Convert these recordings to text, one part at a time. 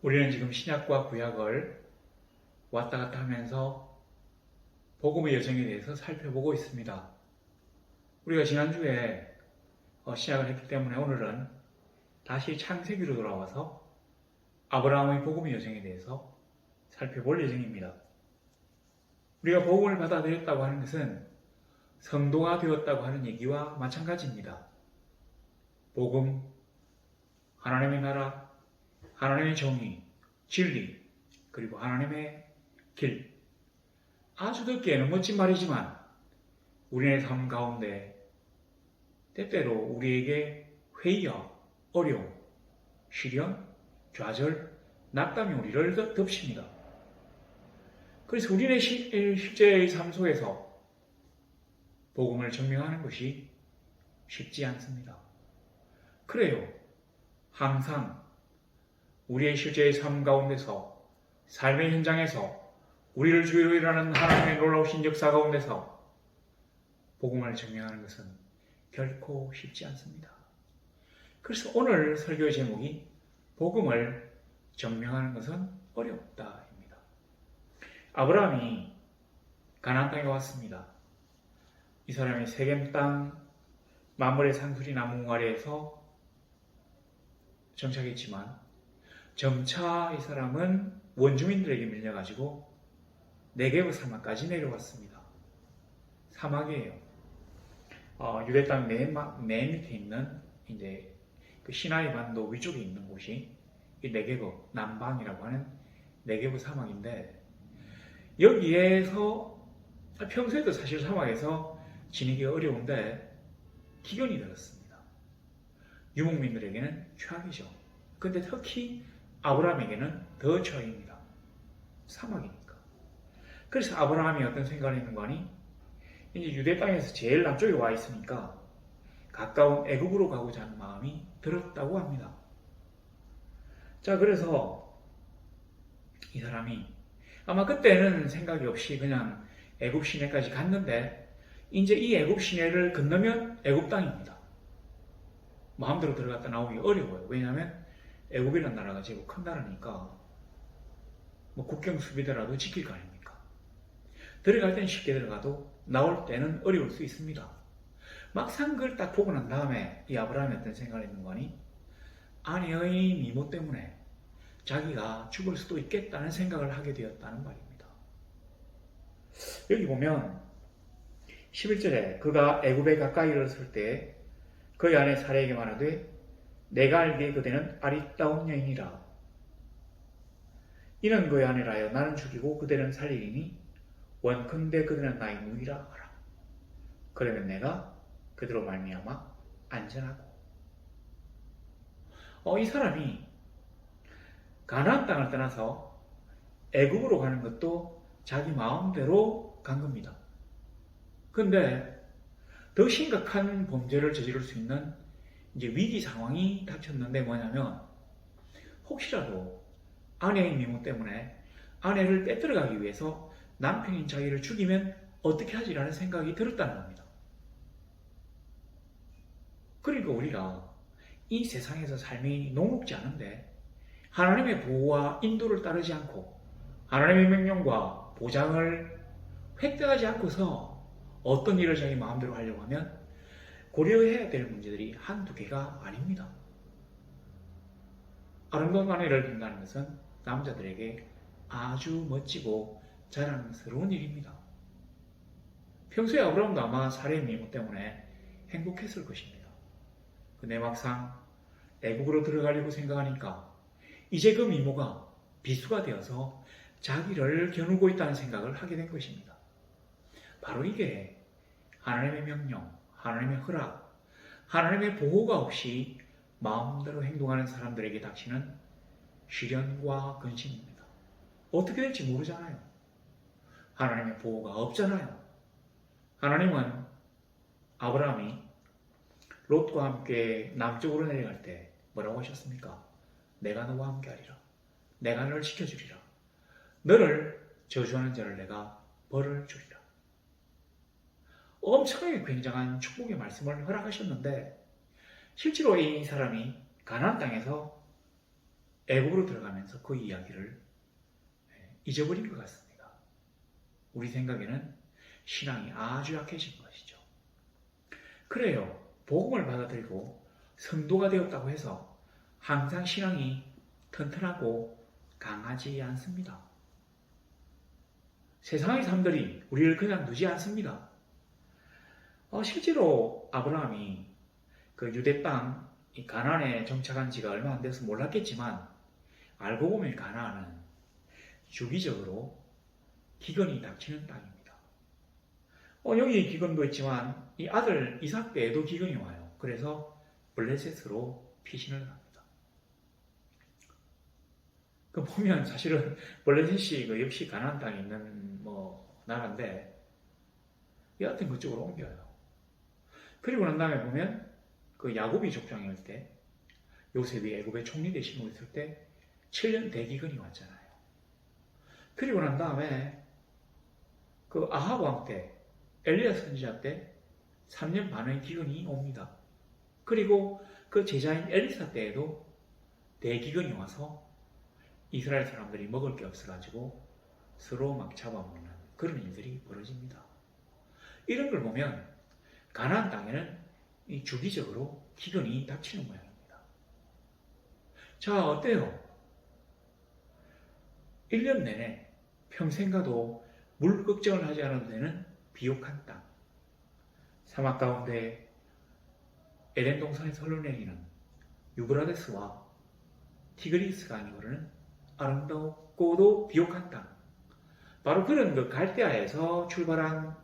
우리는 지금 신약과 구약을 왔다 갔다 하면서 복음의 여정에 대해서 살펴보고 있습니다. 우리가 지난주에 시작을 했기 때문에 오늘은 다시 창세기로 돌아와서 아브라함의 복음의 여정에 대해서 살펴볼 예정입니다. 우리가 복음을 받아들였다고 하는 것은 성도가 되었다고 하는 얘기와 마찬가지입니다. 복음, 하나님의 나라, 하나님의 정의, 진리, 그리고 하나님의 길. 아주 듣기에는 멋진 말이지만 우리의 삶 가운데 때때로 우리에게 회의와 어려움, 시련, 좌절, 낙담이 우리를 덮칩니다. 그래서 우리의 실제의 삶 속에서 복음을 증명하는 것이 쉽지 않습니다. 그래요. 항상 우리의 실제의 삶 가운데서, 삶의 현장에서, 우리를 주위로 일하는 하나님의 놀라우신 역사 가운데서 복음을 증명하는 것은 결코 쉽지 않습니다. 그래서 오늘 설교의 제목이 복음을 증명하는 것은 어렵다입니다. 아브라함이 가나안 땅에 왔습니다. 이 사람이 세겜 땅 만물의 상수리 나무 아래에서 정착했지만 점차 이 사람은 원주민들에게 밀려가지고 네게브 사막까지 내려왔습니다. 사막이에요. 유대 땅 맨 밑에 있는 이제 그 시나이 반도 위쪽에 있는 곳이 이 네게브 남방이라고 하는 네게브 사막인데, 여기에서 평소에도 사실 사막에서 지내기가 어려운데 기근이 들었습니다. 유목민들에게는 최악이죠. 근데 특히 아브라함에게는 더 최악입니다. 사막이니까. 그래서 아브라함이 어떤 생각을 했는 거니? 이제 유대 땅에서 제일 남쪽에 와 있으니까 가까운 애굽으로 가고자 하는 마음이 들었다고 합니다. 자, 그래서 이 사람이 아마 그때는 생각이 없이 그냥 애굽 시내까지 갔는데, 이제 이 애굽 시내를 건너면 애굽 땅입니다. 마음대로 들어갔다 나오기 어려워요. 왜냐하면 애굽이라는 나라가 제법 큰 나라니까 국경 수비대라도 지킬 거 아닙니까? 들어갈 때는 쉽게 들어가도 나올 때는 어려울 수 있습니다. 막상 그걸 딱 보고 난 다음에 이 아브라함이 어떤 생각을 했는 거니? 아내의 미모 때문에 자기가 죽을 수도 있겠다는 생각을 하게 되었다는 말입니다. 여기 보면 11절에 그가 애굽에 가까이 이르렀을 때 그의 아내 사라에게 말하되 내가 알기에 그대는 아리따운 여인이라. 이는 그의 아내라여 나는 죽이고 그대는 살리리니 원컨대 그대는 나의 누이라 하라. 그러면 내가 그대로 말미암아 안전하고. 이 사람이 가나안 땅을 떠나서 애굽으로 가는 것도 자기 마음대로 간 겁니다. 근데 더 심각한 범죄를 저지를 수 있는 이제 위기 상황이 닥쳤는데, 뭐냐면 혹시라도 아내의 미모 때문에 아내를 빼들어가기 위해서 남편인 자기를 죽이면 어떻게 하지라는 생각이 들었다는 겁니다. 그러니까 우리가 이 세상에서 삶이 녹록지 않은데 하나님의 보호와 인도를 따르지 않고 하나님의 명령과 보장을 획득하지 않고서 어떤 일을 자기 마음대로 하려고 하면 고려해야 될 문제들이 한두 개가 아닙니다. 아름다운 아내를 둔다는 것은 남자들에게 아주 멋지고 자랑스러운 일입니다. 평소에 아브라함도 아마 사례의 미모 때문에 행복했을 것입니다. 근데 막상 애굽으로 들어가려고 생각하니까 이제 그 미모가 비수가 되어서 자기를 겨누고 있다는 생각을 하게 된 것입니다. 바로 이게 하나님의 명령, 하나님의 허락, 하나님의 보호가 없이 마음대로 행동하는 사람들에게 닥치는 시련과 근심입니다. 어떻게 될지 모르잖아요. 하나님의 보호가 없잖아요. 하나님은 아브라함이 롯과 함께 남쪽으로 내려갈 때 뭐라고 하셨습니까? 내가 너와 함께 하리라. 내가 너를 지켜주리라. 너를 저주하는 자를 내가 벌을 주리라. 엄청나게 굉장한 축복의 말씀을 허락하셨는데, 실제로 이 사람이 가나안 땅에서 애굽으로 들어가면서 그 이야기를 잊어버린 것 같습니다. 우리 생각에는 신앙이 아주 약해진 것이죠. 그래요. 복음을 받아들이고 성도가 되었다고 해서 항상 신앙이 튼튼하고 강하지 않습니다. 세상의 사람들이 우리를 그냥 두지 않습니다. 실제로 아브라함이 그 유대 땅 가나안에 정착한 지가 얼마 안 돼서 몰랐겠지만 알고 보면 가나안은 주기적으로 기근이 닥치는 땅입니다. 여기 기근도 있지만 이 아들 이삭 때에도 기근이 와요. 그래서 블레셋으로 피신을 합니다. 그 보면 사실은 블레셋이 그 역시 가나안 땅에 있는 나라인데 여하튼 그쪽으로 옮겨요. 그리고 난 다음에 보면 그 야곱이 족장일 때 요셉이 애굽의 총리 대신으로 있을 때 7년 대기근이 왔잖아요. 그리고 난 다음에 그 아합 왕 때 엘리야 선지자 때 3년 반의 기근이 옵니다. 그리고 그 제자인 엘리사 때에도 대기근이 와서 이스라엘 사람들이 먹을 게 없어가지고 서로 막 잡아먹는 그런 일들이 벌어집니다. 이런 걸 보면 가나안 땅에는 주기적으로 기근이 닥치는 모양입니다. 자, 어때요? 1년 내내 평생 가도 물 걱정을 하지 않아도 되는 비옥한 땅, 사막 가운데 에덴 동산에서 흘러내리는 유브라데스와 티그리스가 흐르는 아름답고도 비옥한 땅, 바로 그런 그 갈대아에서 출발한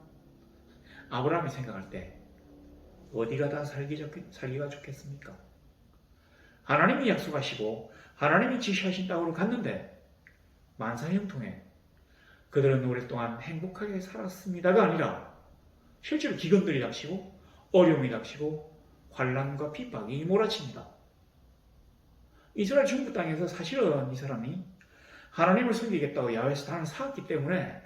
아브라함이 생각할 때 어디가 다 살기가 좋겠습니까? 하나님이 약속하시고 하나님이 지시하신 땅으로 갔는데 만사형통에 그들은 오랫동안 행복하게 살았습니다가 아니라 실제로 기근들이 닥치고 어려움이 닥치고 환난과 핍박이 몰아칩니다. 이스라엘 중부 땅에서 사실은 이 사람이 하나님을 섬기겠다고 야훼에서 땅을 사왔기 때문에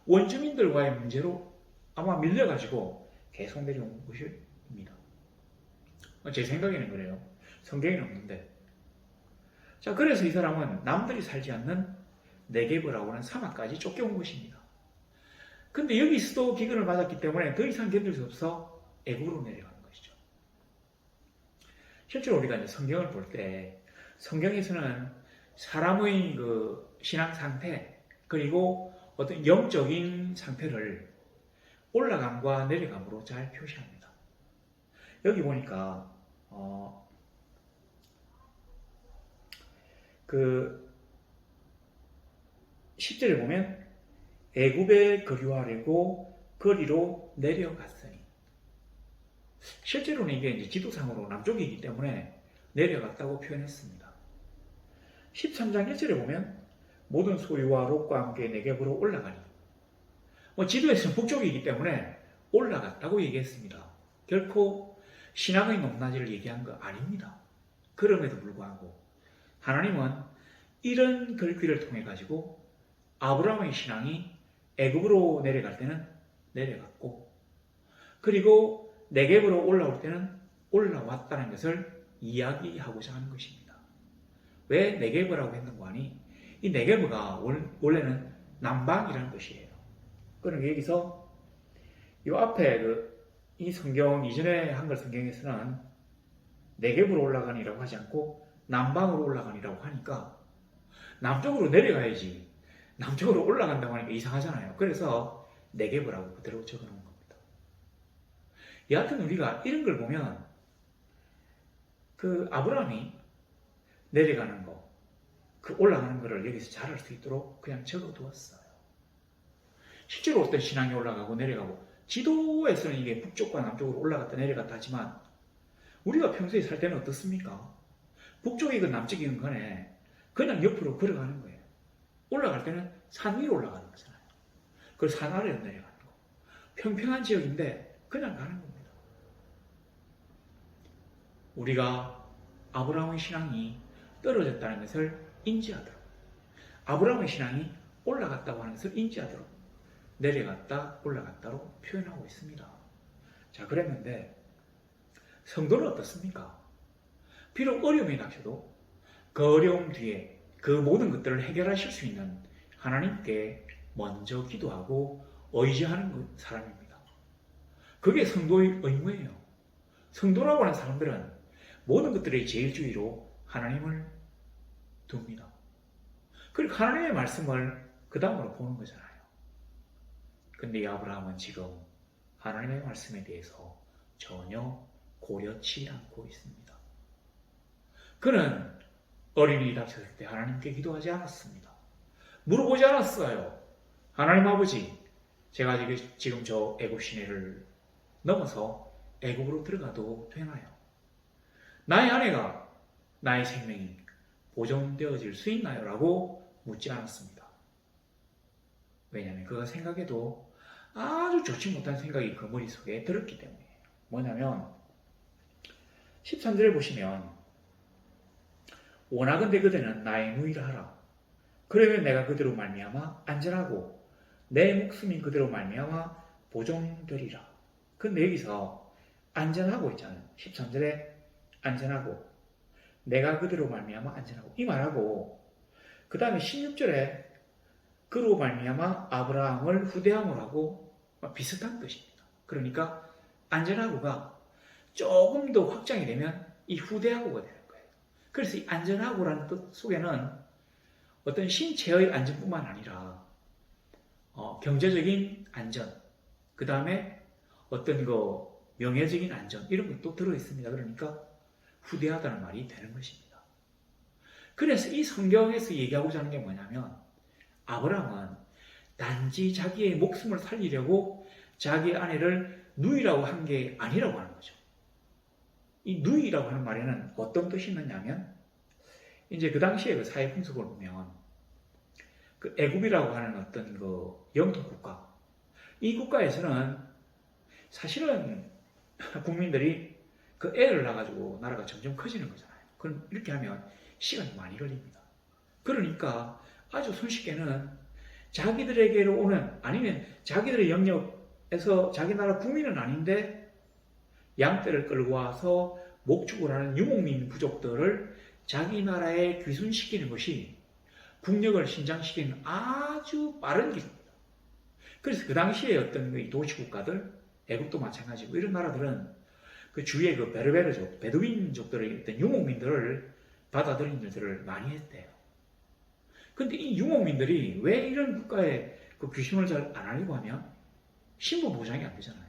원주민들과의 문제로 아마 밀려가지고 계속 내려온 것입니다. 제 생각에는 그래요. 성경에는 없는데. 자, 그래서 이 사람은 남들이 살지 않는 네게브라고 하는 사막까지 쫓겨온 것입니다. 근데 여기서도 기근을 맞았기 때문에 더 이상 견딜 수 없어 애굽으로 내려가는 것이죠. 실제로 우리가 이제 성경을 볼 때 성경에서는 사람의 그 신앙 상태 그리고 어떤 영적인 상태를 올라감과 내려감으로 잘 표시합니다. 여기 보니까 그 10절에 보면 애굽에 거류하려고 거리로 내려갔으니, 실제로는 이게 이제 지도상으로 남쪽이기 때문에 내려갔다고 표현했습니다. 13장 1절에 보면 모든 소유와 롯과 함께 네겝으로 올라가니, 지도에서는 북쪽이기 때문에 올라갔다고 얘기했습니다. 결코 신앙의 높낮이를 얘기한 거 아닙니다. 그럼에도 불구하고 하나님은 이런 글귀를 통해 가지고 아브라함의 신앙이 애굽으로 내려갈 때는 내려갔고, 그리고 네겝으로 올라올 때는 올라왔다는 것을 이야기하고자 하는 것입니다. 왜 네겝이라고 했는가 하니, 이 네겝가 원래는 남방이라는 뜻이에요. 그러니까 여기서 이 앞에 이 성경 이전에 한글 성경에서는 네겝으로 올라가니라고 하지 않고 남방으로 올라가니라고 하니까 남쪽으로 내려가야지 남쪽으로 올라간다고 하니까 이상하잖아요. 그래서 네겝이라고 그대로 적어놓은 겁니다. 여하튼 우리가 이런 걸 보면 그 아브라함이 내려가는 거, 그 올라가는 거를 여기서 잘 알 수 있도록 그냥 적어두었어요. 실제로 어떤 신앙이 올라가고 내려가고, 지도에서는 이게 북쪽과 남쪽으로 올라갔다 내려갔다 하지만 우리가 평소에 살 때는 어떻습니까? 북쪽이건 남쪽이건 간에 그냥 옆으로 걸어가는 거예요. 올라갈 때는 산 위로 올라가는 거잖아요. 그래서 산 아래로 내려가는 거. 평평한 지역인데 그냥 가는 겁니다. 우리가 아브라함의 신앙이 떨어졌다는 것을 인지하도록, 아브라함의 신앙이 올라갔다고 하는 것을 인지하도록 내려갔다 올라갔다로 표현하고 있습니다. 자, 그랬는데 성도는 어떻습니까? 비록 어려움이 닥쳐도 그 어려움 뒤에 그 모든 것들을 해결하실 수 있는 하나님께 먼저 기도하고 의지하는 사람입니다. 그게 성도의 의무예요. 성도라고 하는 사람들은 모든 것들의 제일주의로 하나님을 둡니다. 그리고 하나님의 말씀을 그 다음으로 보는 거잖아요. 근데 이 아브라함은 지금 하나님의 말씀에 대해서 전혀 고려치 않고 있습니다. 그는 어린이 닥쳤을 때 하나님께 기도하지 않았습니다. 물어보지 않았어요. 하나님 아버지, 제가 지금 저 애굽 시내를 넘어서 애굽으로 들어가도 되나요? 나의 아내가 나의 생명이 보존되어질 수 있나요? 라고 묻지 않았습니다. 왜냐하면 그가 생각해도 아주 좋지 못한 생각이 그 머릿속에 들었기 때문이에요. 뭐냐면 13절에 보시면 원하건대 그대는 나의 누이라 하라. 그러면 내가 그대로 말미암아 안전하고 내 목숨이 그대로 말미암아 보존되리라. 근데 여기서 안전하고 있잖아요. 13절에 안전하고 내가 그대로 말미암아 안전하고 이 말하고 그 다음에 16절에 그로 말미암아 아브라함을 후대함을 하고 비슷한 뜻입니다. 그러니까 안전하고가 조금 더 확장이 되면 이 후대하고가 되는 거예요. 그래서 이 안전하고라는 뜻 속에는 어떤 신체의 안전뿐만 아니라 경제적인 안전, 그 다음에 어떤 명예적인 안전 이런 것도 들어있습니다. 그러니까 후대하다는 말이 되는 것입니다. 그래서 이 성경에서 얘기하고자 하는 게 뭐냐면 아브라함은 단지 자기의 목숨을 살리려고 자기 아내를 누이라고 한 게 아니라고 하는 거죠. 이 누이라고 하는 말에는 어떤 뜻이 있느냐면 이제 그 당시에 그 사회 풍속을 보면 그 애굽이라고 하는 어떤 그 영토 국가, 이 국가에서는 사실은 국민들이 그 애를 낳아가지고 나라가 점점 커지는 거잖아요. 그럼 이렇게 하면 시간이 많이 걸립니다. 그러니까 아주 손쉽게는 자기들에게로 오는 아니면 자기들의 영역에서 자기 나라 국민은 아닌데 양떼를 끌고 와서 목축을 하는 유목민 부족들을 자기 나라에 귀순시키는 것이 국력을 신장시키는 아주 빠른 길입니다. 그래서 그 당시에 어떤 도시국가들, 애국도 마찬가지고 이런 나라들은 그 주위에 그 베르베르족, 베두인족들의 어떤 유목민들을 받아들이는 일들을 많이 했대요. 근데 이 유목민들이 왜 이런 국가에 그 귀순을 잘 안 하려고 하면 신분 보장이 안 되잖아요.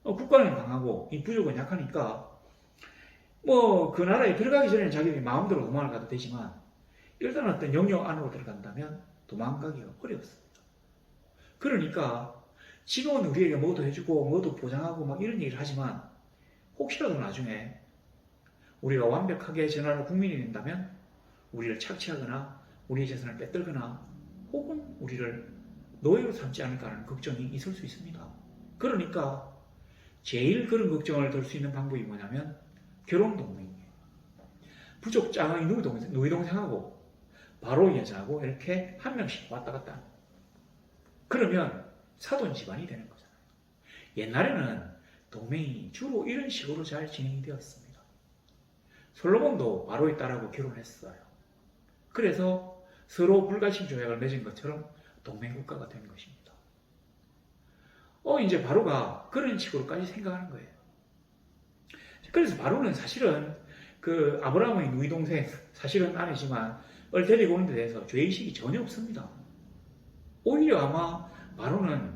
국가는 강하고 이 부족은 약하니까 그 나라에 들어가기 전에 자기들이 마음대로 도망을 가도 되지만 일단 어떤 영역 안으로 들어간다면 도망가기가 어렵습니다. 그러니까 지금은 우리에게 뭐도 해주고 뭐도 보장하고 막 이런 얘기를 하지만 혹시라도 나중에 우리가 완벽하게 전하는 국민이 된다면 우리를 착취하거나 우리의 재산을 빼들거나 혹은 우리를 노예로 삼지 않을까라는 걱정이 있을 수 있습니다. 그러니까 제일 그런 걱정을 덜 수 있는 방법이 뭐냐면 결혼동맹이에요. 부족 장의 누이동생하고 바로 여자하고 이렇게 한 명씩 왔다 갔다 합니다. 그러면 사돈 집안이 되는 거잖아요. 옛날에는 동맹이 주로 이런 식으로 잘 진행이 되었습니다. 솔로몬도 바로의 딸하고 결혼했어요. 그래서 서로 불가침 조약을 맺은 것처럼 동맹국가가 된 것입니다. 이제 바로가 그런 식으로까지 생각하는 거예요. 그래서 바로는 사실은 그 아브라함의 누이동생, 사실은 아내지만 을 데리고 오는 데 대해서 죄의식이 전혀 없습니다. 오히려 아마 바로는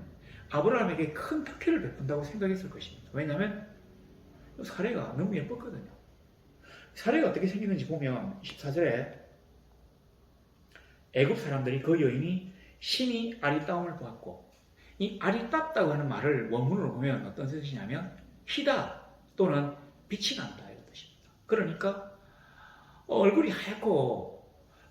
아브라함에게 큰 특혜를 베푼다고 생각했을 것입니다. 왜냐하면 사례가 너무 예뻤거든요. 사례가 어떻게 생기는지 보면 14절에 애굽 사람들이 그 여인이 심히 아리따움을 보았고, 이 아리따다고 하는 말을 원문으로 보면 어떤 뜻이냐면 희다 또는 빛이 난다 이런 뜻입니다. 그러니까 얼굴이 하얗고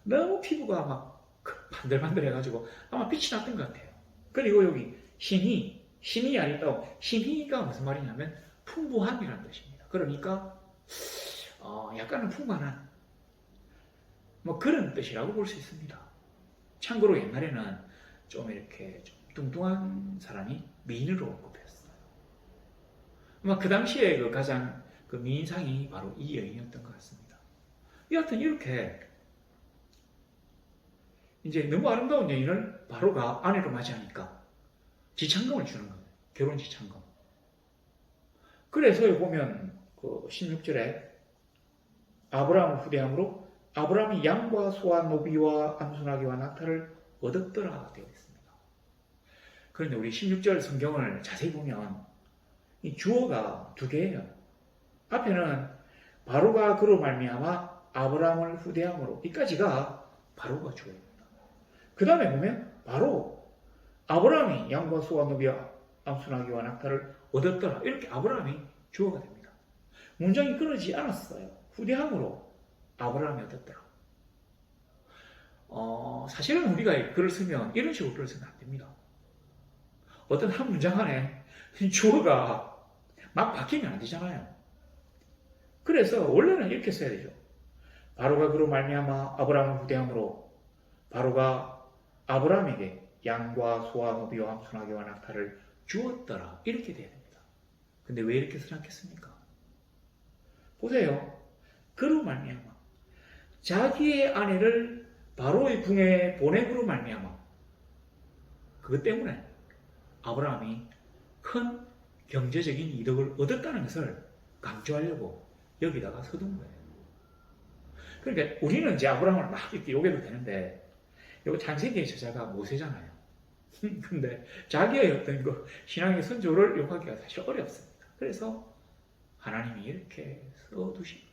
너무 피부가 막 반들반들 해가지고 아마 빛이 났던 것 같아요. 그리고 여기 심히 아리따움, 심히가 무슨 말이냐면 풍부함이라는 뜻입니다. 그러니까 약간은 풍만한 그런 뜻이라고 볼 수 있습니다. 참고로 옛날에는 좀 이렇게 좀 뚱뚱한 사람이 미인으로 꼽혔어요. 아마 그 당시에 가장 미인상이 바로 이 여인이었던 것 같습니다. 여하튼 이렇게 이제 너무 아름다운 여인을 바로가 아내로 맞이하니까 지창금을 주는 거예요. 결혼 지창금. 그래서 보면 그 16절에 아브라함을 후대함으로 아브라함이 양과 소와 노비와 암소나귀와 낙타를 얻었더라 되어 있습니다. 그런데 우리 16절 성경을 자세히 보면 이 주어가 두 개예요. 앞에는 바로가 그로 말미암아 아브라함을 후대함으로 이까지가 바로가 주어입니다. 그 다음에 보면 바로 아브라함이 양과 소와 노비와 암소나귀와 낙타를 얻었더라 이렇게 아브라함이 주어가 됩니다. 문장이 끊어지지 않았어요. 후대함으로 아브라함이 얻었더라. 사실은 우리가 글을 쓰면 이런 식으로 글을 쓰면 안 됩니다. 어떤 한 문장 안에 주어가 막 바뀌면 안 되잖아요. 그래서 원래는 이렇게 써야 되죠. 바로가 그로 말미암아 아브라함을 후대함으로 바로가 아브라함에게 양과 소와 노비와 암소나귀와 낙타를 주었더라 이렇게 돼야 됩니다. 근데 왜 이렇게 써놨겠습니까? 보세요. 그로 말미암아 자기의 아내를 바로의 궁에 보내고로 말미암아 그것 때문에 아브라함이 큰 경제적인 이득을 얻었다는 것을 강조하려고 여기다가 서둔 거예요. 그러니까 우리는 이제 아브라함을 막 이렇게 욕해도 되는데 이거 창세기의 저자가 모세잖아요. 근데 자기의 어떤 그 신앙의 선조를 욕하기가 사실 어렵습니다. 그래서 하나님이 이렇게 써두신 거예요.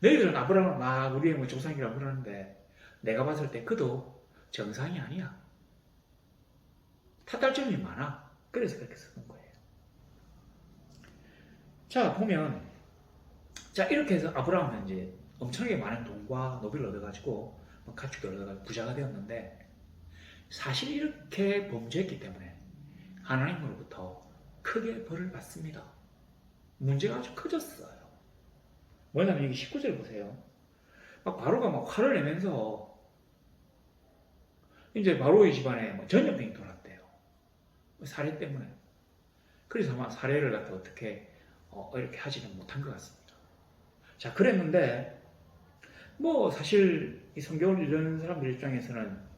너희들은 아브라함을 막 우리의 뭐 조상이라고 그러는데 내가 봤을 때 그도 정상이 아니야. 타달점이 많아. 그래서 그렇게 쓰는 거예요. 자 보면 자 이렇게 해서 아브라함은 이제 엄청나게 많은 돈과 노비를 얻어가지고 가축을 얻어가지고 부자가 되었는데 사실 이렇게 범죄했기 때문에 하나님으로부터 크게 벌을 받습니다. 문제가 아주 커졌어요. 뭐냐면 여기 19절 보세요. 바로가 막 화를 내면서 이제 바로의 집안에 전염병이 돌았대요. 사례 때문에. 그래서 아마 사례를 갖다 어떻게 이렇게 하지는 못한 것 같습니다. 자 그랬는데 뭐 사실 이 성경을 읽는 사람들 입장에서는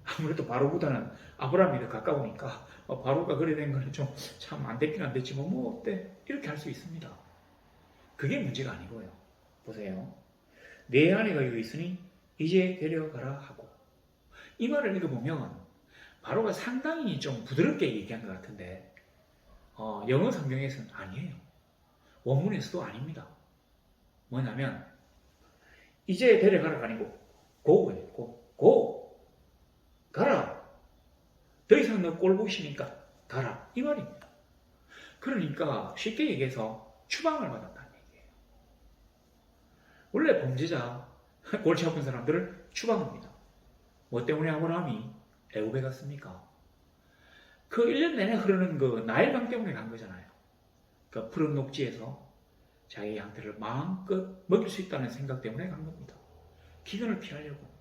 아무래도 바로보다는 아브라함이 더 가까우니까 바로가 그래 된 거는 좀 참 안 됐긴 안 됐지만 뭐 어때 이렇게 할 수 있습니다. 그게 문제가 아니고요. 보세요. 내 아내가 여기 있으니 이제 데려가라 하고 이 말을 읽어보면 바로가 상당히 좀 부드럽게 얘기한 것 같은데 영어 성경에서는 아니에요. 원문에서도 아닙니다. 뭐냐면 이제 데려가라가 아니고 고예요. 고 가라. 더 이상 너 꼴 보기 싫으니까 가라. 이 말입니다. 그러니까 쉽게 얘기해서 추방을 받았다는 얘기예요. 원래 범죄자, 골치 아픈 사람들을 추방합니다. 뭐 때문에 아브라함이 애굽에 갔습니까? 그 1년 내내 흐르는 그 나일강 때문에 간 거잖아요. 그 푸른 녹지에서 자기 양떼를 마음껏 먹일 수 있다는 생각 때문에 간 겁니다. 기근을 피하려고.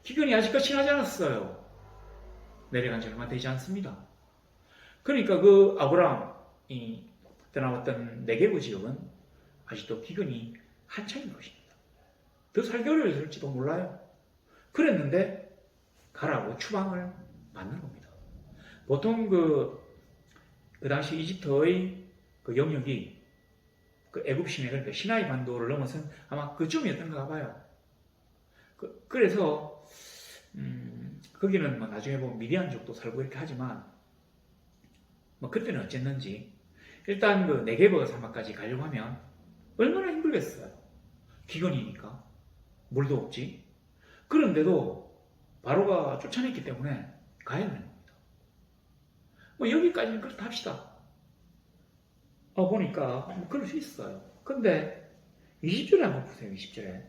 기근이 아직까지 지나지 않았어요. 내려간 지 얼마 되지 않습니다. 그러니까 그 아브라함이 떠나왔던 네게브 지역은 아직도 기근이 한창인 것입니다. 더 살기 어려웠을지도 몰라요. 그랬는데 가라고 추방을 받는 겁니다. 보통 그 당시 이집트의 그 영역이 그 애굽 시내 그러니까 시나이 반도를 넘어선 아마 그쯤이었던가 봐요. 그래서 거기는 뭐 나중에 보면 미디안족도 살고 이렇게 하지만 뭐 그때는 어쨌는지 일단 그 네게버 사막까지 가려고 하면 얼마나 힘들겠어요. 기근이니까 물도 없지. 그런데도 바로가 쫓아냈기 때문에 가야 되는 겁니다. 뭐 여기까지는 그렇다 합시다. 보니까 뭐 그럴 수 있어요. 근데 20절에 한번 보세요. 20절에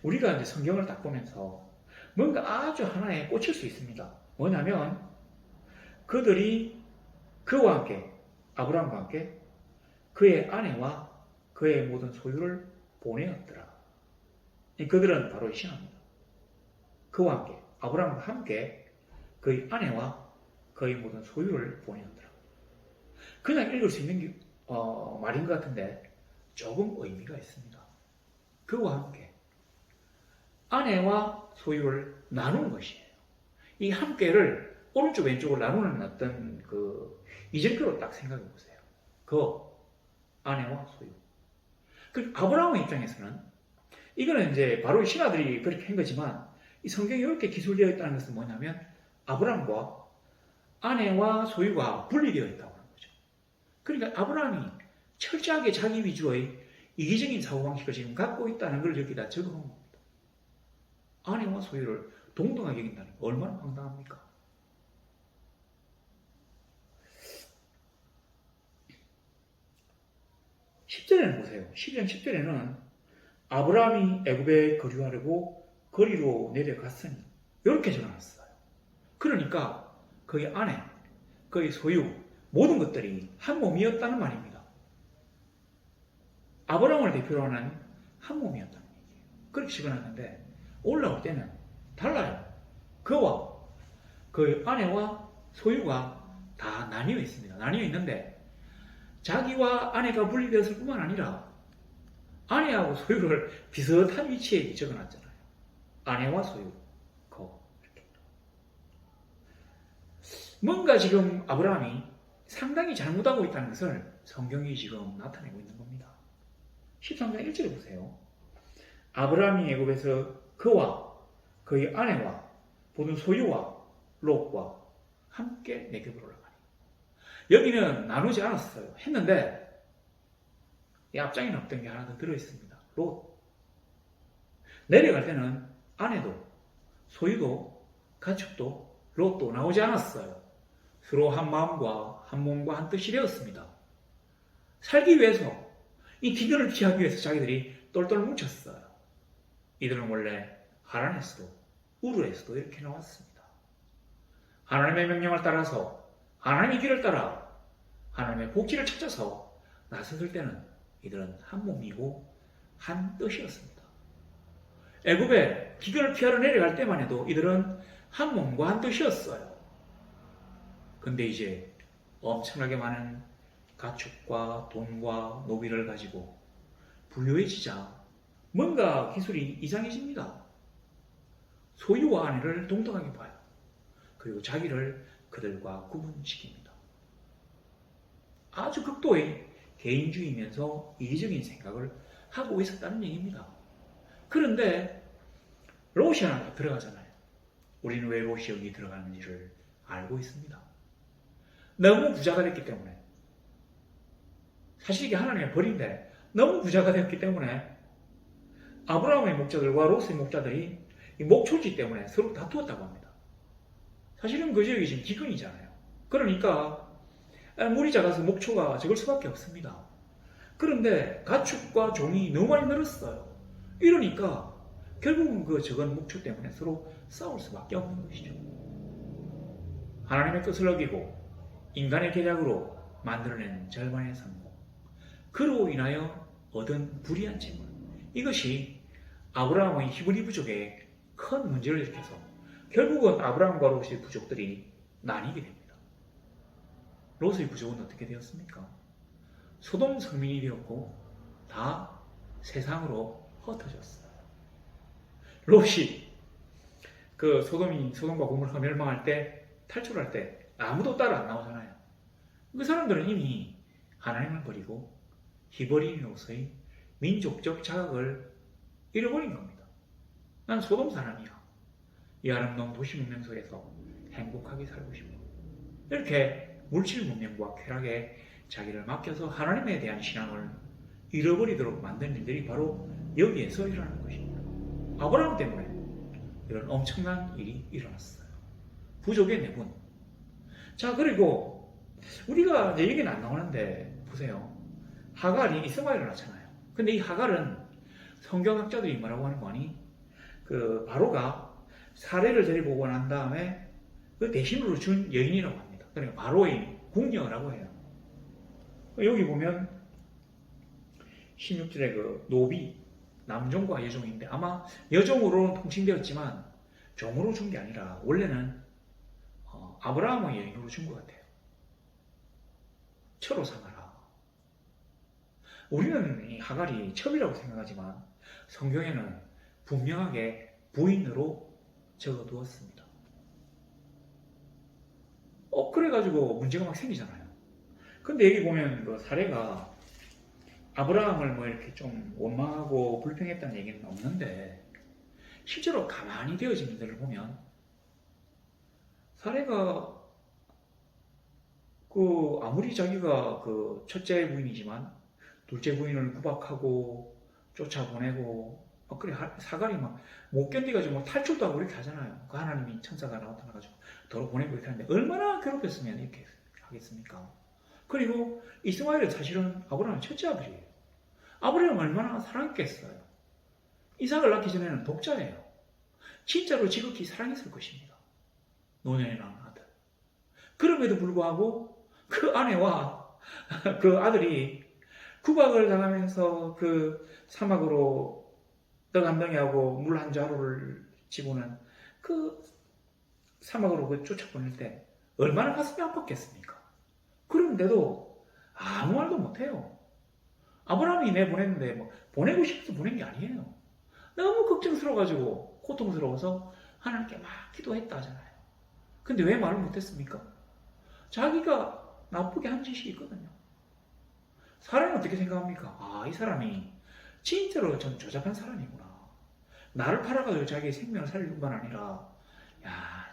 우리가 이제 성경을 딱 보면서 뭔가 아주 하나에 꽂힐 수 있습니다. 뭐냐면 그들이 그와 함께 아브라함과 함께 그의 아내와 그의 모든 소유를 보내었더라. 그들은 바로 신앙입니다. 그와 함께 아브라함과 함께 그의 아내와 그의 모든 소유를 보내었더라. 그냥 읽을 수 있는 말인 것 같은데 조금 의미가 있습니다. 그와 함께 아내와 소유를 나누는 것이에요. 이 함께를 오른쪽 왼쪽으로 나누는 어떤 그 이정표로 딱 생각해 보세요. 그 아내와 소유. 그 아브라함의 입장에서는 이거는 이제 바로 신하들이 그렇게 한 거지만 이 성경이 이렇게 기술되어 있다는 것은 뭐냐면 아브라함과 아내와 소유가 분리되어 있다고 하는 거죠. 그러니까 아브라함이 철저하게 자기 위주의 이기적인 사고방식을 지금 갖고 있다는 걸 여기다 적용한 겁니다. 아내와 소유를 동등하게 여긴다는 게 얼마나 황당합니까? (10절에는) 보세요. 12장 10절에는 아브라함이 애굽에 거주하려고 거리로 내려갔으니 이렇게 전해놨어요. 그러니까 그의 아내, 그의 소유, 모든 것들이 한 몸이었다는 말입니다. 아브라함을 대표로 하는 한 몸이었다는 얘기예요. 그렇게 적어놨는데 올라올 때는 달라요. 그와 그의 아내와 소유가 다 나뉘어 있습니다. 나뉘어 있는데 자기와 아내가 분리되었을 뿐만 아니라 아내하고 소유를 비슷한 위치에 적어놨잖아요. 아내와 소유. 이렇게. 뭔가 지금 아브라함이 상당히 잘못하고 있다는 것을 성경이 지금 나타내고 있는 겁니다. 13장 1절에 보세요. 아브라함이 애굽에서 그와 그의 아내와 모든 소유와 롯과 함께 내게로 올라가니. 여기는 나누지 않았어요. 했는데 이 앞장에는 어떤 게 하나 더 들어있습니다. 롯. 내려갈 때는 아내도 소유도 가축도 롯도 나오지 않았어요. 서로 한 마음과 한 몸과 한 뜻이 되었습니다. 살기 위해서 이 기근을 피하기 위해서 자기들이 똘똘 뭉쳤어요. 이들은 원래 하란에서도 우르에서도 이렇게 나왔습니다. 하나님의 명령을 따라서 하나님의 길을 따라 하나님의 복지를 찾아서 나섰을 때는 이들은 한 몸이고 한 뜻이었습니다. 애굽에 기근을 피하러 내려갈 때만 해도 이들은 한 몸과 한 뜻이었어요. 근데 이제 엄청나게 많은 가축과 돈과 노비를 가지고 부유해지자 뭔가 기술이 이상해집니다. 소유와 아내를 동등하게 봐요. 그리고 자기를 그들과 구분시킵니다. 아주 극도의 개인주의면서 이기적인 생각을 하고 있었다는 얘기입니다. 그런데 롯이 하나 들어가잖아요. 우리는 왜 롯이 여기 들어가는지를 알고 있습니다. 너무 부자가 됐기 때문에. 사실 이게 하나님의 벌인데 너무 부자가 되었기 때문에 아브라함의 목자들과 롯의 목자들이 이 목초지 때문에 서로 다투었다고 합니다. 사실은 그 지역이 지금 기근이잖아요. 그러니까 물이 작아서 목초가 적을 수밖에 없습니다. 그런데 가축과 종이 너무 많이 늘었어요. 이러니까 결국은 그 적은 목초 때문에 서로 싸울 수밖에 없는 것이죠. 하나님의 뜻을 어기고 인간의 계략으로 만들어낸 절반의 성공, 그로 인하여 얻은 불의한 재물, 이것이 아브라함의 히브리 부족에 큰 문제를 일으켜서 결국은 아브라함과 롯의 부족들이 나뉘게 됩니다. 롯의 부족은 어떻게 되었습니까? 소돔 성민이 되었고 다 세상으로 흩어졌어요. 롯이 그 소돔과 고모라 멸망할 때, 탈출할 때 아무도 따라 안 나오잖아요. 그 사람들은 이미 하나님을 버리고 히브리인으로서의 민족적 자각을 잃어버린 겁니다. 난 소돔 사람이야. 이 아름다운 도시 문명 속에서 행복하게 살고 싶어. 이렇게 물질 문명과 쾌락에 자기를 맡겨서 하나님에 대한 신앙을 잃어버리도록 만든 일들이 바로 여기에서 일어나는 것입니다. 아브라함 때문에 이런 엄청난 일이 일어났어요. 부족의 내분. 자, 그리고 우리가 이제 얘기는 안 나오는데 보세요. 하갈이 이스마엘을 낳잖아요. 근데 이 하갈은 성경학자들이 뭐라고 하는 거니? 그 바로가 사례를 데리고 오고 난 다음에 그 대신으로 준 여인이라고 합니다. 그러니까 바로의 궁녀라고 해요. 여기 보면 16절에 그 노비, 남종과 여종인데 아마 여종으로는 통칭되었지만 종으로 준 게 아니라 원래는 아브라함의 여인으로 준 것 같아요. 처로 삼아라. 우리는 이 하갈이 첩이라고 생각하지만 성경에는 분명하게 부인으로 적어두었습니다. 그래가지고 문제가 막 생기잖아요. 근데 여기 보면 그 사례가 아브라함을 뭐 이렇게 좀 원망하고 불평했다는 얘기는 없는데, 실제로 가만히 되어진 일들을 보면 사례가 아무리 자기가 그 첫째 부인이지만 둘째 부인을 구박하고 쫓아보내고 그래 사가리 막 못 견디가지고 탈출도 하고 이렇게 하잖아요. 그 하나님이 천사가 나타나가지고 도로 보내고 이렇게 하는데 얼마나 괴롭혔으면 이렇게 하겠습니까? 그리고 이스마엘은 사실은 아브라함의 첫째 아들이에요. 아브라함을 얼마나 사랑했겠어요. 이삭을 낳기 전에는 독자예요. 진짜로 지극히 사랑했을 것입니다. 노년에 낳은 아들. 그럼에도 불구하고 그 아내와 그 아들이 구박을 당하면서 그 사막으로 떡 한 덩이하고 물 한 자루를 집어는 그 사막으로 그 쫓아보낼 때 얼마나 가슴이 아팠겠습니까? 그런데도 아무 말도 못해요. 아브라함이 내보냈는데 뭐 보내고 싶어서 보낸 게 아니에요. 너무 걱정스러워가지고 고통스러워서 하나님께 막 기도했다 하잖아요. 근데 왜 말을 못했습니까? 자기가 나쁘게 한 짓이 있거든요. 사람은 어떻게 생각합니까? 이 사람이 진짜로 전 조잡한 사람이구나. 나를 팔아가지고 자기의 생명을 살릴 뿐만 아니라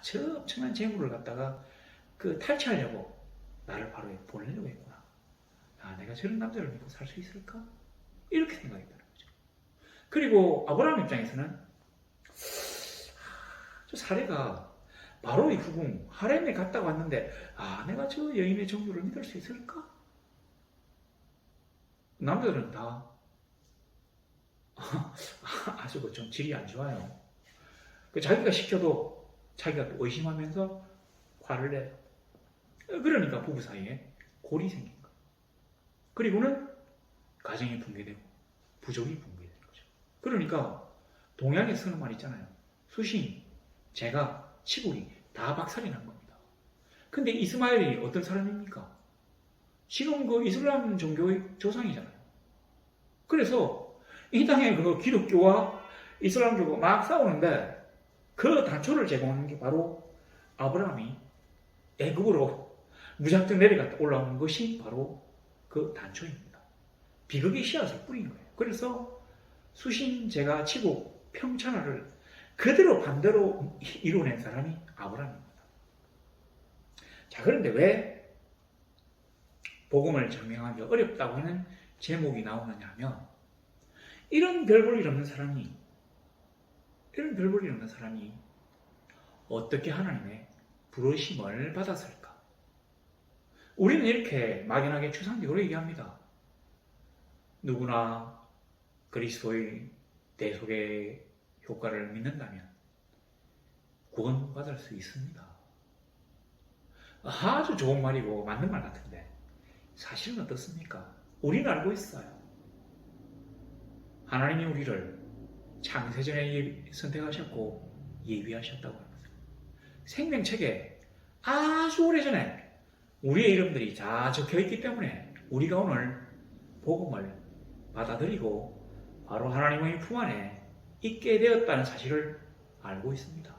저 엄청난 재물을 갖다가 그 탈취하려고 나를 바로 보내려고 했구나. 내가 저런 남자를 믿고 살 수 있을까? 이렇게 생각했다는 거죠. 그리고 아브라함 입장에서는 저 사례가 바로 이 후궁 하렘에 갔다 왔는데 내가 저 여인의 정도를 믿을 수 있을까? 남자들은 다 아주 좀 질이 안 좋아요. 자기가 시켜도 자기가 또 의심하면서 화를 내요. 그러니까 부부 사이에 골이 생긴 거예요. 그리고는 가정이 붕괴되고 부족이 붕괴되는 거죠. 그러니까 동양에 쓰는 말 있잖아요. 수신, 제가, 치국이 다 박살이 난 겁니다. 근데 이스마엘이 어떤 사람입니까? 지금 그 이슬람 종교의 조상이잖아요. 그래서 이 땅에 그 기독교와 이슬람교가 막 싸우는데 그 단초를 제공하는 게 바로 아브라함이 애굽으로 무작정 내려갔다 올라오는 것이 바로 그 단초입니다. 비극의 씨앗을 뿌린 거예요. 그래서 수신, 제가, 치국, 평천하를 그대로 반대로 이뤄낸 사람이 아브라함입니다. 자, 그런데 왜 복음을 증명하기 어렵다고 하는 제목이 나오느냐 하면 이런 별 볼 일 없는 사람이 어떻게 하나님의 부르심을 받았을까? 우리는 이렇게 막연하게 추상적으로 얘기합니다. 누구나 그리스도의 대속의 효과를 믿는다면 구원받을 수 있습니다. 아주 좋은 말이고 맞는 말 같은데 사실은 어떻습니까? 우리는 알고 있어요. 하나님이 우리를 창세전에 선택하셨고 예비하셨다고 합니다. 생명책에 아주 오래전에 우리의 이름들이 다 적혀있기 때문에 우리가 오늘 복음을 받아들이고 바로 하나님의 품 안에 있게 되었다는 사실을 알고 있습니다.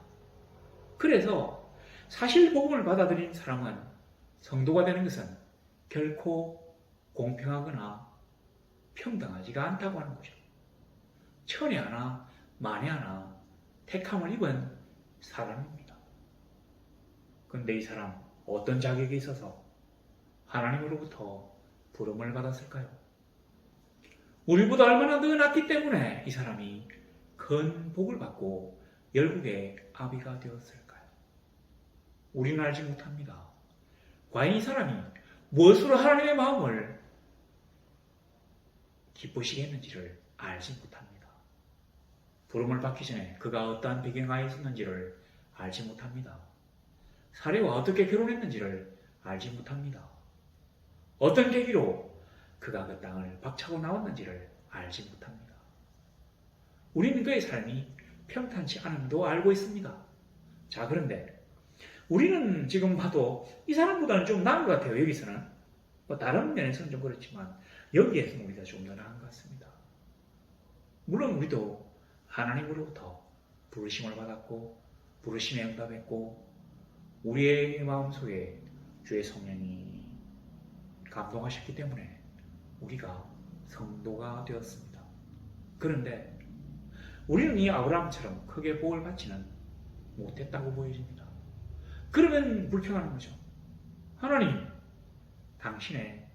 그래서 사실 복음을 받아들인 사람은 성도가 되는 것은 결코 공평하거나 평등하지가 않다고 하는 거죠. 천에 하나 만에 하나 택함을 입은 사람입니다. 그런데 이 사람 어떤 자격이 있어서 하나님으로부터 부름을 받았을까요? 우리보다 얼마나 더 낫기 때문에 이 사람이 큰 복을 받고 열국의 아비가 되었을까요? 우리는 알지 못합니다. 과연 이 사람이 무엇으로 하나님의 마음을 기쁘시게 했는지를 알지 못합니다. 부름을 받기 전에 그가 어떠한 배경하에 있었는지를 알지 못합니다. 사례와 어떻게 결혼했는지를 알지 못합니다. 어떤 계기로 그가 그 땅을 박차고 나왔는지를 알지 못합니다. 우리는 그의 삶이 평탄치 않음도 알고 있습니다. 자, 그런데 우리는 지금 봐도 이 사람보다는 좀 나은 것 같아요. 여기서는 다른 면에서는 좀 그렇지만 여기에서는 우리가 좀 더 나은 것 같습니다. 물론 우리도 하나님으로부터 부르심을 받았고 부르심에 응답했고 우리의 마음속에 주의 성령이 감동하셨기 때문에 우리가 성도가 되었습니다. 그런데 우리는 이 아브라함처럼 크게 복을 받지는 못했다고 보여집니다. 그러면 불평하는 거죠. 하나님, 당신의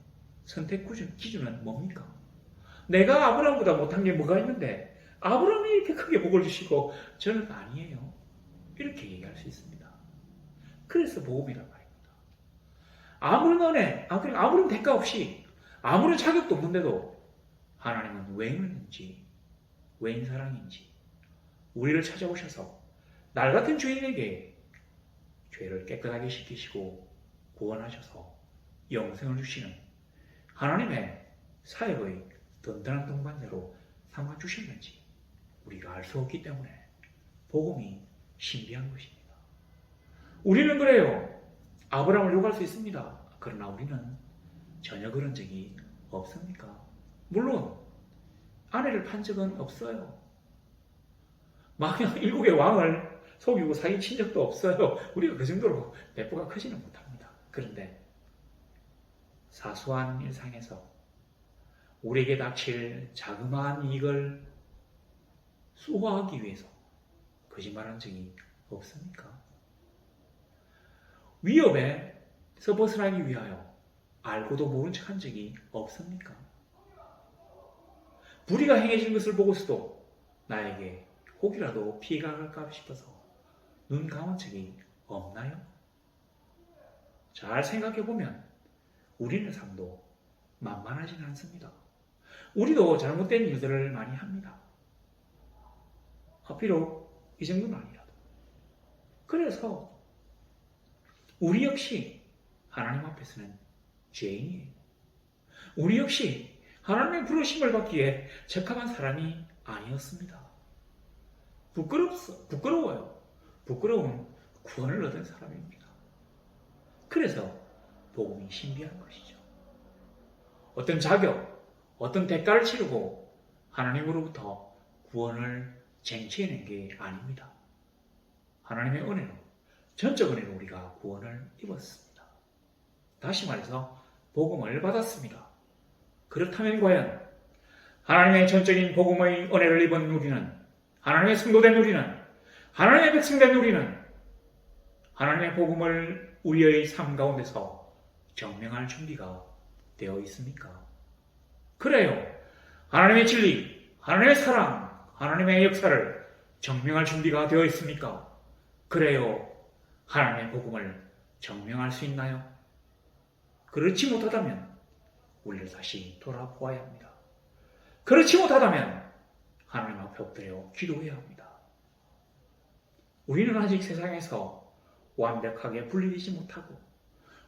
선택 기준은 뭡니까? 내가 아브라함보다 못한 게 뭐가 있는데 아브라함이 이렇게 크게 복을 주시고 저는 아니에요. 이렇게 얘기할 수 있습니다. 그래서 복음이란 말입니다. 아무런 은혜, 아무런 대가 없이 아무런 자격도 없는데도 하나님은 왜 은혜인지 왜 사랑인지 우리를 찾아오셔서 날 같은 죄인에게 죄를 깨끗하게 씻기시고 구원하셔서 영생을 주시는 하나님의 사역의 든든한 동반자로 삼아주셨는지 우리가 알 수 없기 때문에 복음이 신비한 것입니다. 우리는 그래요. 아브라함을 욕할 수 있습니다. 그러나 우리는 전혀 그런 적이 없습니까? 물론 아내를 판 적은 없어요. 마냥 일국의 왕을 속이고 사기친 적도 없어요. 우리가 그 정도로 배포가 크지는 못합니다. 그런데 사소한 일상에서 우리에게 닥칠 자그마한 이익을 수호하기 위해서 거짓말한 적이 없습니까? 위협에서 벗어나기 위하여 알고도 모른 척한 적이 없습니까? 불의가 행해진 것을 보고서도 나에게 혹이라도 피해가 갈까 싶어서 눈 감은 적이 없나요? 잘 생각해보면 우리의 삶도 만만하지는 않습니다. 우리도 잘못된 일들을 많이 합니다. 비록 이 정도는 아니라도. 그래서 우리 역시 하나님 앞에서는 죄인이에요. 우리 역시 하나님의 부르심을 받기에 적합한 사람이 아니었습니다. 부끄러워요. 부끄러운 구원을 얻은 사람입니다. 그래서 복음이 신비한 것이죠. 어떤 자격, 어떤 대가를 치르고 하나님으로부터 구원을 쟁취해낸 게 아닙니다. 하나님의 은혜로, 전적 은혜로 우리가 구원을 입었습니다. 다시 말해서 복음을 받았습니다. 그렇다면 과연 하나님의 전적인 복음의 은혜를 입은 우리는, 하나님의 성도된 우리는, 하나님의 백성된 우리는 하나님의 복음을 우리의 삶 가운데서 증명할 준비가 되어 있습니까? 그래요. 하나님의 진리, 하나님의 사랑, 하나님의 역사를 증명할 준비가 되어 있습니까? 그래요. 하나님의 복음을 증명할 수 있나요? 그렇지 못하다면 우리를 다시 돌아보아야 합니다. 그렇지 못하다면 하나님 앞에 엎드려 기도해야 합니다. 우리는 아직 세상에서 완벽하게 분리되지 못하고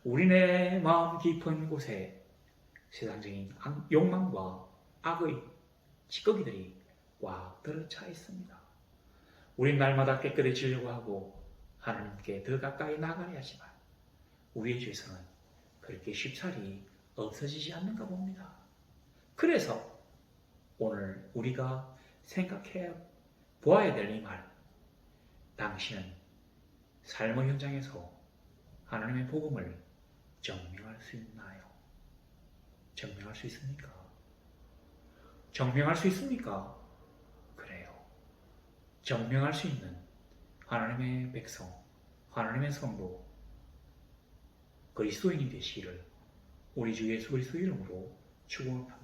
우리네 마음 깊은 곳에 세상적인 욕망과 악의 찌꺼기들이 꽉 들어차 있습니다. 우린 날마다 깨끗해지려고 하고 하나님께 더 가까이 나가야 하지만 우리의 죄성은 그렇게 쉽사리 없어지지 않는가 봅니다. 그래서 오늘 우리가 생각해 보아야 될 이 말, 당신은 삶의 현장에서 하나님의 복음을 증명할 수 있나요? 증명할 수 있습니까? 증명할 수 있습니까? 그래요. 증명할 수 있는 하나님의 백성, 하나님의 성도, 그리스도인이 되시기를 우리 주 예수 그리스도 이름으로 축원합니다.